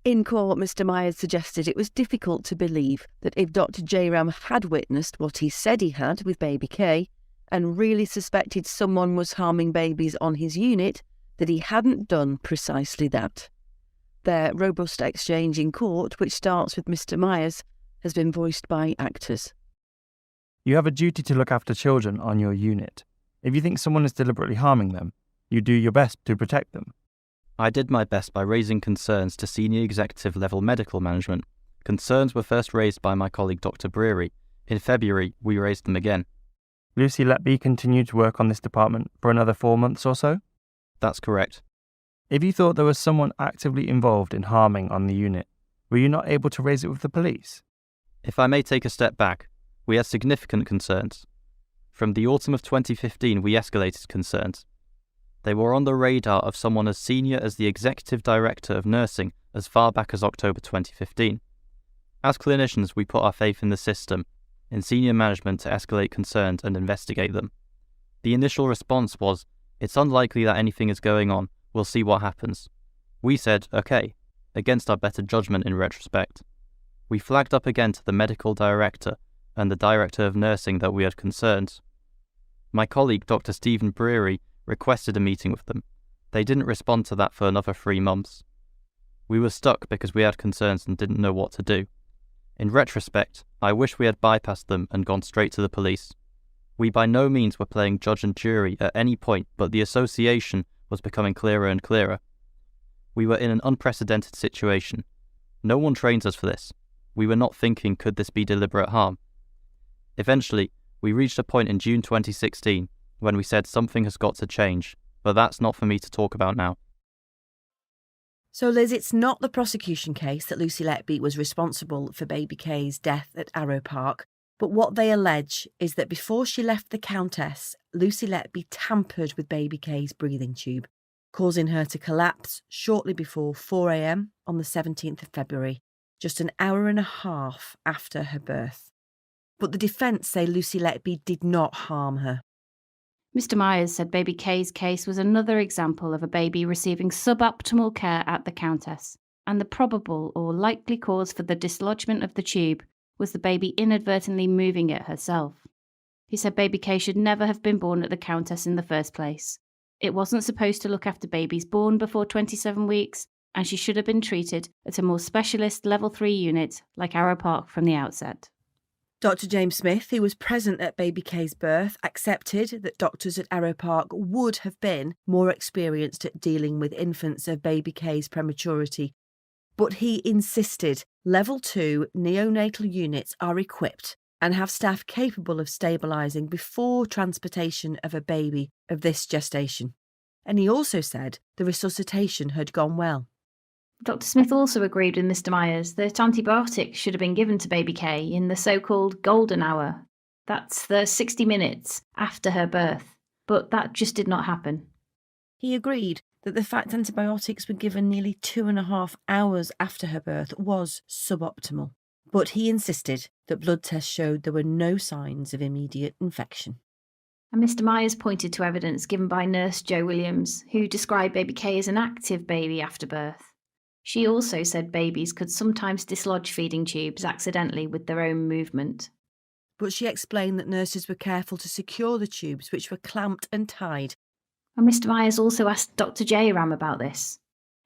In court, Mr. Myers suggested it was difficult to believe that if Dr. Jayaram had witnessed what he said he had with baby K and really suspected someone was harming babies on his unit, that he hadn't done precisely that. Their robust exchange in court, which starts with Mr. Myers, has been voiced by actors. You have a duty to look after children on your unit. If you think someone is deliberately harming them, you do your best to protect them. I did my best by raising concerns to senior executive level medical management. Concerns were first raised by my colleague Dr. Breary. In February, we raised them again. Lucy Letby continued to work on this department for another 4 months or so? That's correct. If you thought there was someone actively involved in harming on the unit, were you not able to raise it with the police? If I may take a step back, we had significant concerns. From the autumn of 2015, we escalated concerns. They were on the radar of someone as senior as the Executive Director of Nursing as far back as October 2015. As clinicians, we put our faith in the system, in senior management to escalate concerns and investigate them. The initial response was, "It's unlikely that anything is going on, we'll see what happens." We said, "Okay," against our better judgment in retrospect. We flagged up again to the medical director and the director of nursing that we had concerns. My colleague, Dr. Stephen Breary, requested a meeting with them. They didn't respond to that for another 3 months. We were stuck because we had concerns and didn't know what to do. In retrospect, I wish we had bypassed them and gone straight to the police. We by no means were playing judge and jury at any point, but the association was becoming clearer and clearer. We were in an unprecedented situation. No one trains us for this. We were not thinking, could this be deliberate harm? Eventually, we reached a point in June 2016 when we said something has got to change, but that's not for me to talk about now. So Liz, it's not the prosecution case that Lucy Letby was responsible for baby K's death at Arrow Park, but what they allege is that before she left the Countess, Lucy Letby tampered with baby K's breathing tube, causing her to collapse shortly before 4 a.m. on the 17th of February, just an hour and a half after her birth. But the defence say Lucy Letby did not harm her. Mr. Myers said baby K's case was another example of a baby receiving suboptimal care at the Countess, and the probable or likely cause for the dislodgement of the tube was the baby inadvertently moving it herself. He said baby K should never have been born at the Countess in the first place. It wasn't supposed to look after babies born before 27 weeks, and she should have been treated at a more specialist level 3 unit like Arrow Park from the outset. Dr. James Smith, who was present at baby K's birth, accepted that doctors at Arrow Park would have been more experienced at dealing with infants of baby K's prematurity, but he insisted level 2 neonatal units are equipped and have staff capable of stabilising before transportation of a baby of this gestation. And he also said the resuscitation had gone well. Dr. Smith also agreed with Mr. Myers that antibiotics should have been given to baby K in the so-called golden hour. That's the 60 minutes after her birth, but that just did not happen. He agreed that the fact antibiotics were given nearly 2.5 hours after her birth was suboptimal, but he insisted that blood tests showed there were no signs of immediate infection. And Mr. Myers pointed to evidence given by nurse Jo Williams, who described baby K as an active baby after birth. She also said babies could sometimes dislodge feeding tubes accidentally with their own movement. But she explained that nurses were careful to secure the tubes, which were clamped and tied. And Mr. Myers also asked Dr. Jayaram about this.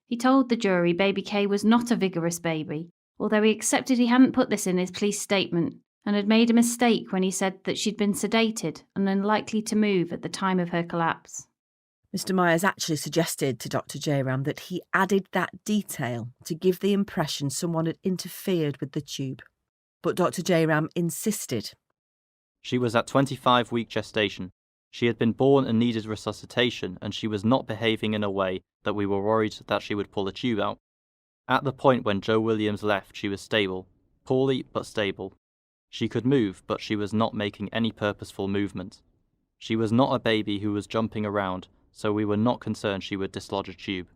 He told the jury baby K was not a vigorous baby, although he accepted he hadn't put this in his police statement and had made a mistake when he said that she'd been sedated and unlikely to move at the time of her collapse. Mr. Myers actually suggested to Dr. Jayaram that he added that detail to give the impression someone had interfered with the tube. But Dr. Jayaram insisted. She was at 25-week gestation. She had been born and needed resuscitation, and she was not behaving in a way that we were worried that she would pull a tube out. At the point when Jo Williams left, she was stable. Poorly, but stable. She could move, but she was not making any purposeful movement. She was not a baby who was jumping around, so we were not concerned she would dislodge a tube.